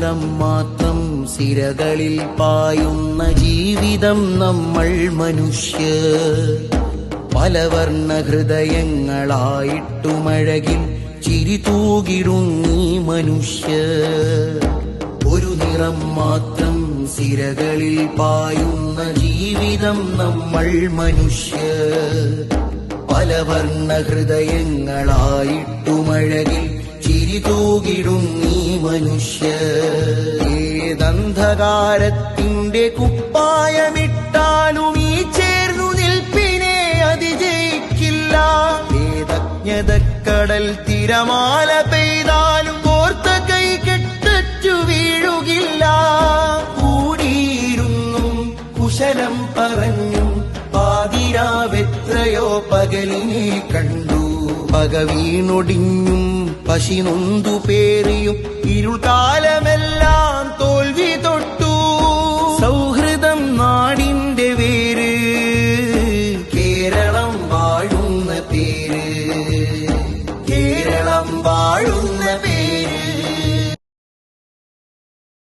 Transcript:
നിറം മാത്രം സിരകളിൽ പായുന്ന ജീവിതം നമ്മൾ മനുഷ്യർ. പലവർണ്ണ ഹൃദയങ്ങളായിട്ടുമഴകിൽ ചിരി തൂകിടുന്നീ മനുഷ്യർ. ഒരു നിറം മാത്രം സിരകളിൽ പായുന്ന ജീവിതം നമ്മൾ മനുഷ്യർ. പലവർണ്ണ ഹൃദയങ്ങളായിട്ടുമഴകിൽ ചിരി തൂകിടുന്നീ മനുഷ്യർ. ഏതന്ധകാരത്തിന്റെ കുപ്പായമിട്ടാലും ഈ ചേർന്നു നിൽപ്പിനെ അതിജയിക്കില്ല. ഏതജ്ഞതക്കടൽ തിരമാല പെയ്താലും ഓർത്ത കൈ കെട്ടറ്റു വീഴുകില്ല. കൂടിയിരുന്നും കുശലം പറഞ്ഞും പാതിരാവെത്രയോ പകലിനെ കണ്ടു. പക വീണൊടിഞ്ഞും പശി നൊന്തു പേറിയും ഇരുൾക്കാലമെല്ലാം തോൽവി തൊട്ടു. സൗഹൃദം നാടിന്റെ വേര്, കേരളം വാഴുന്ന പേര്, കേരളം വാഴുന്ന പേര്.